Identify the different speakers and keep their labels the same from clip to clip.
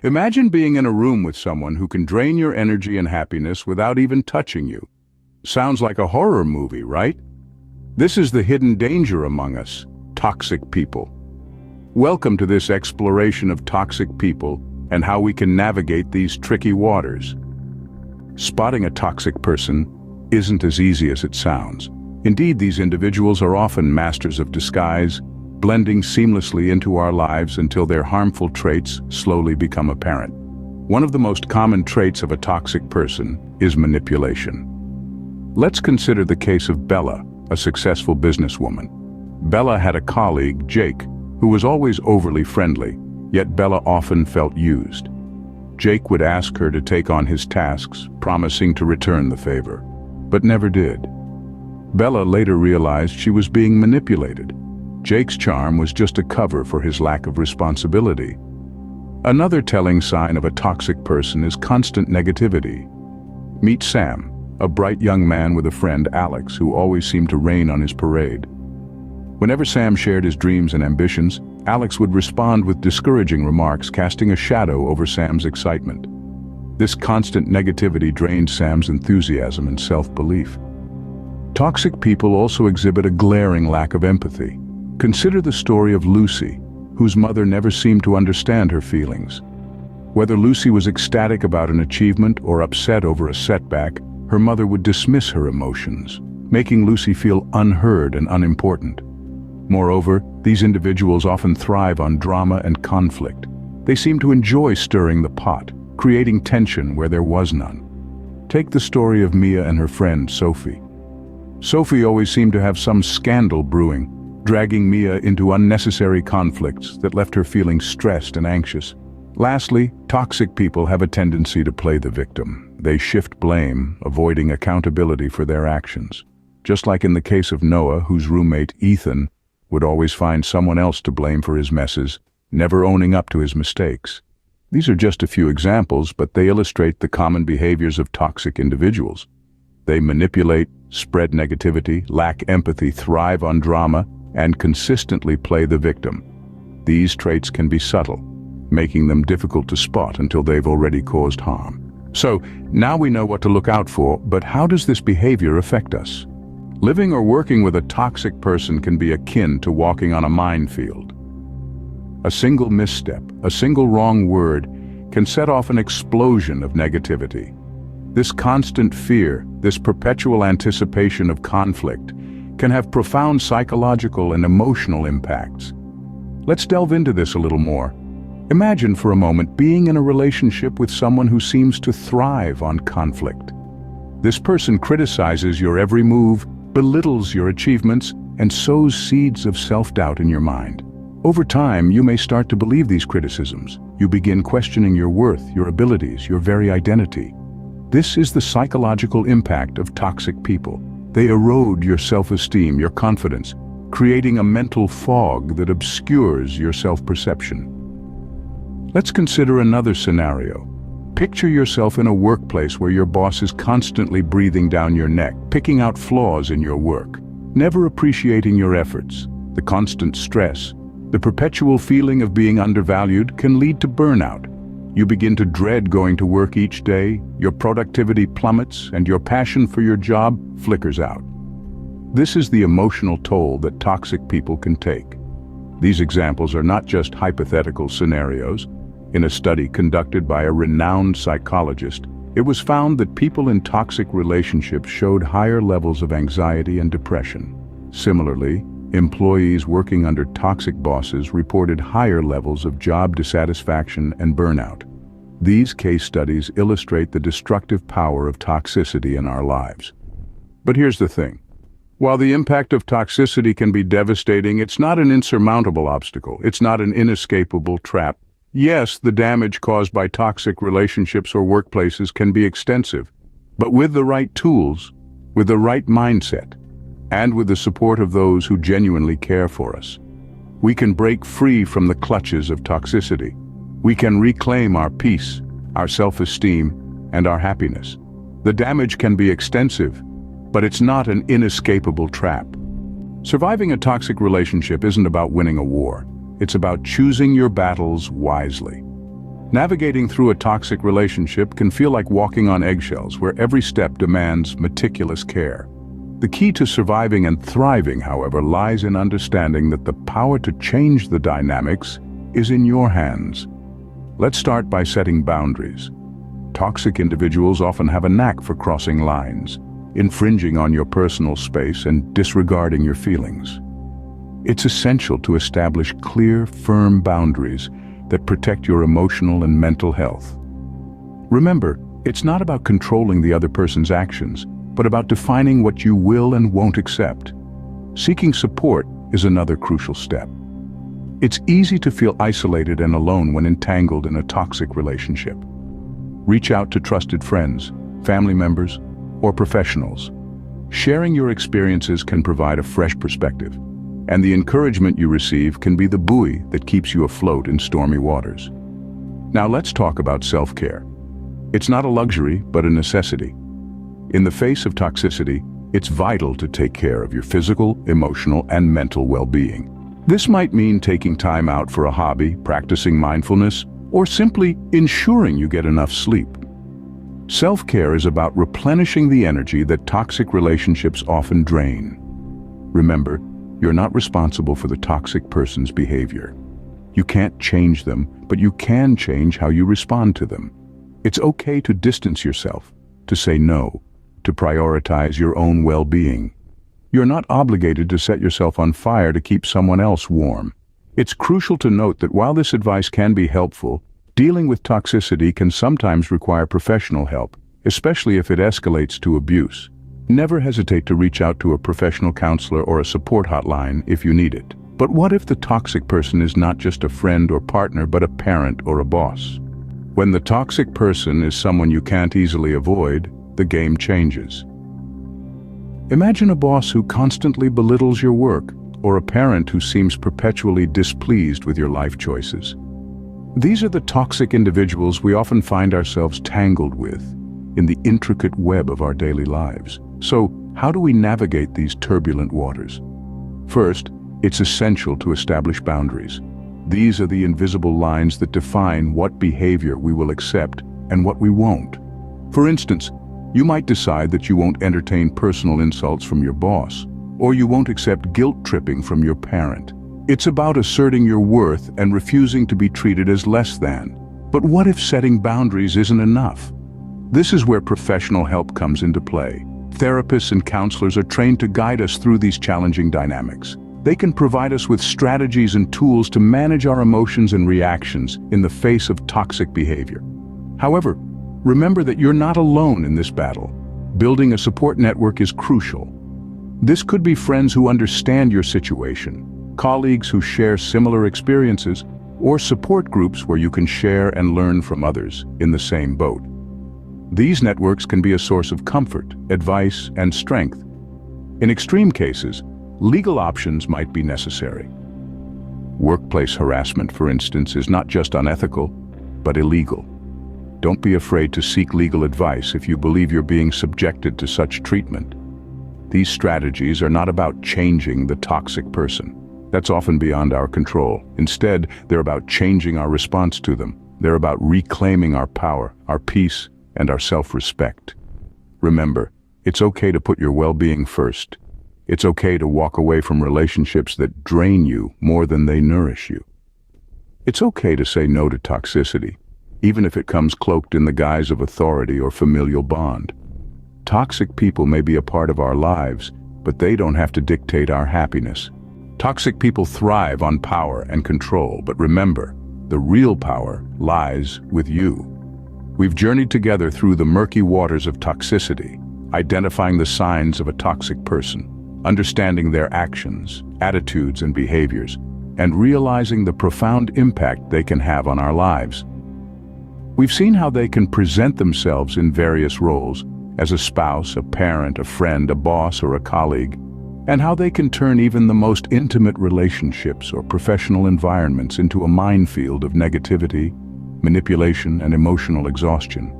Speaker 1: Imagine being in a room with someone who can drain your energy and happiness without even touching you. Sounds like a horror movie, right? This is the hidden danger among us, toxic people. Welcome to this exploration of toxic people and how we can navigate these tricky waters. Spotting a toxic person isn't as easy as it sounds. Indeed, these individuals are often masters of disguise, blending seamlessly into our lives until their harmful traits slowly become apparent. One of the most common traits of a toxic person is manipulation. Let's consider the case of Bella, a successful businesswoman. Bella had a colleague, Jake, who was always overly friendly, yet Bella often felt used. Jake would ask her to take on his tasks, promising to return the favor, but never did. Bella later realized she was being manipulated. Jake's charm was just a cover for his lack of responsibility. Another telling sign of a toxic person is constant negativity. Meet Sam, a bright young man with a friend, Alex, who always seemed to rain on his parade. Whenever Sam shared his dreams and ambitions, Alex would respond with discouraging remarks, casting a shadow over Sam's excitement. This constant negativity drained Sam's enthusiasm and self-belief. Toxic people also exhibit a glaring lack of empathy. Consider the story of Lucy, whose mother never seemed to understand her feelings. Whether Lucy was ecstatic about an achievement or upset over a setback, her mother would dismiss her emotions, making Lucy feel unheard and unimportant. Moreover, these individuals often thrive on drama and conflict. They seem to enjoy stirring the pot, creating tension where there was none. Take the story of Mia and her friend, Sophie. Sophie always seemed to have some scandal brewing, dragging Mia into unnecessary conflicts that left her feeling stressed and anxious. Lastly, toxic people have a tendency to play the victim. They shift blame, avoiding accountability for their actions. Just like in the case of Noah, whose roommate, Ethan, would always find someone else to blame for his messes, never owning up to his mistakes. These are just a few examples, but they illustrate the common behaviors of toxic individuals. They manipulate, spread negativity, lack empathy, thrive on drama, and consistently play the victim. These traits can be subtle, making them difficult to spot until they've already caused harm. So, now we know what to look out for, but how does this behavior affect us? Living or working with a toxic person can be akin to walking on a minefield. A single misstep, a single wrong word, can set off an explosion of negativity. This constant fear, this perpetual anticipation of conflict, can have profound psychological and emotional impacts. Let's delve into this a little more. Imagine for a moment being in a relationship with someone who seems to thrive on conflict. This person criticizes your every move, belittles your achievements, and sows seeds of self-doubt in your mind. Over time, you may start to believe these criticisms. You begin questioning your worth, your abilities, your very identity. This is the psychological impact of toxic people. They erode your self-esteem, your confidence, creating a mental fog that obscures your self-perception. Let's consider another scenario. Picture yourself in a workplace where your boss is constantly breathing down your neck, picking out flaws in your work, never appreciating your efforts. The constant stress, the perpetual feeling of being undervalued can lead to burnout. You begin to dread going to work each day, your productivity plummets, and your passion for your job flickers out. This is the emotional toll that toxic people can take. These examples are not just hypothetical scenarios. In a study conducted by a renowned psychologist, it was found that people in toxic relationships showed higher levels of anxiety and depression. Similarly, employees working under toxic bosses reported higher levels of job dissatisfaction and burnout. These case studies illustrate the destructive power of toxicity in our lives. But here's the thing. While the impact of toxicity can be devastating, it's not an insurmountable obstacle. It's not an inescapable trap. Yes, the damage caused by toxic relationships or workplaces can be extensive, but with the right tools, with the right mindset, and with the support of those who genuinely care for us, we can break free from the clutches of toxicity. We can reclaim our peace, our self-esteem, and our happiness. The damage can be extensive, but it's not an inescapable trap. Surviving a toxic relationship isn't about winning a war. It's about choosing your battles wisely. Navigating through a toxic relationship can feel like walking on eggshells where every step demands meticulous care. The key to surviving and thriving, however, lies in understanding that the power to change the dynamics is in your hands. Let's start by setting boundaries. Toxic individuals often have a knack for crossing lines, infringing on your personal space and disregarding your feelings. It's essential to establish clear, firm boundaries that protect your emotional and mental health. Remember, it's not about controlling the other person's actions, but about defining what you will and won't accept. Seeking support is another crucial step. It's easy to feel isolated and alone when entangled in a toxic relationship. Reach out to trusted friends, family members, or professionals. Sharing your experiences can provide a fresh perspective, and the encouragement you receive can be the buoy that keeps you afloat in stormy waters. Now let's talk about self-care. It's not a luxury, but a necessity. In the face of toxicity, it's vital to take care of your physical, emotional, and mental well-being. This might mean taking time out for a hobby, practicing mindfulness, or simply ensuring you get enough sleep. Self-care is about replenishing the energy that toxic relationships often drain. Remember, you're not responsible for the toxic person's behavior. You can't change them, but you can change how you respond to them. It's okay to distance yourself, to say no, to prioritize your own well-being. You're not obligated to set yourself on fire to keep someone else warm. It's crucial to note that while this advice can be helpful, dealing with toxicity can sometimes require professional help, especially if it escalates to abuse. Never hesitate to reach out to a professional counselor or a support hotline if you need it. But what if the toxic person is not just a friend or partner, but a parent or a boss? When the toxic person is someone you can't easily avoid, the game changes. Imagine a boss who constantly belittles your work, or a parent who seems perpetually displeased with your life choices. These are the toxic individuals we often find ourselves tangled with in the intricate web of our daily lives. So, how do we navigate these turbulent waters? First, it's essential to establish boundaries. These are the invisible lines that define what behavior we will accept and what we won't. For instance, you might decide that you won't entertain personal insults from your boss, or you won't accept guilt tripping from your parent. It's about asserting your worth and refusing to be treated as less than. But what if setting boundaries isn't enough? This is where professional help comes into play. Therapists and counselors are trained to guide us through these challenging dynamics. They can provide us with strategies and tools to manage our emotions and reactions in the face of toxic behavior. However, remember that you're not alone in this battle. Building a support network is crucial. This could be friends who understand your situation, colleagues who share similar experiences, or support groups where you can share and learn from others in the same boat. These networks can be a source of comfort, advice, and strength. In extreme cases, legal options might be necessary. Workplace harassment, for instance, is not just unethical, but illegal. Don't be afraid to seek legal advice if you believe you're being subjected to such treatment. These strategies are not about changing the toxic person. That's often beyond our control. Instead, they're about changing our response to them. They're about reclaiming our power, our peace, and our self-respect. Remember, it's okay to put your well-being first. It's okay to walk away from relationships that drain you more than they nourish you. It's okay to say no to toxicity, even if it comes cloaked in the guise of authority or familial bond. Toxic people may be a part of our lives, but they don't have to dictate our happiness. Toxic people thrive on power and control, but remember, the real power lies with you. We've journeyed together through the murky waters of toxicity, identifying the signs of a toxic person, understanding their actions, attitudes, and behaviors, and realizing the profound impact they can have on our lives. We've seen how they can present themselves in various roles, as a spouse, a parent, a friend, a boss, or a colleague, and how they can turn even the most intimate relationships or professional environments into a minefield of negativity, manipulation, and emotional exhaustion.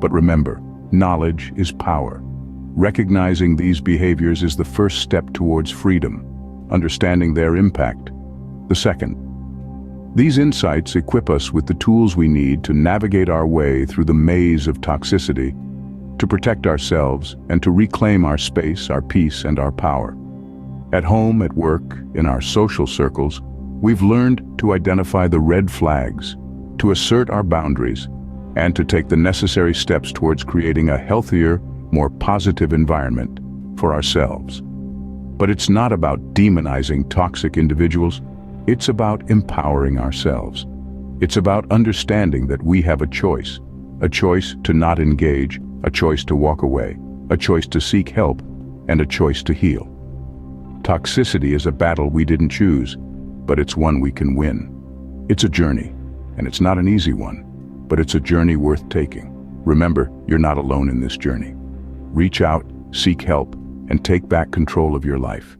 Speaker 1: But remember, knowledge is power. Recognizing these behaviors is the first step towards freedom, understanding their impact, the second. These insights equip us with the tools we need to navigate our way through the maze of toxicity, to protect ourselves and to reclaim our space, our peace, and our power. At home, at work, in our social circles, we've learned to identify the red flags, to assert our boundaries, and to take the necessary steps towards creating a healthier, more positive environment for ourselves. But it's not about demonizing toxic individuals. It's about empowering ourselves. It's about understanding that we have a choice to not engage, a choice to walk away, a choice to seek help, and a choice to heal. Toxicity is a battle we didn't choose, but it's one we can win. It's a journey, and it's not an easy one, but it's a journey worth taking. Remember, you're not alone in this journey. Reach out, seek help, and take back control of your life.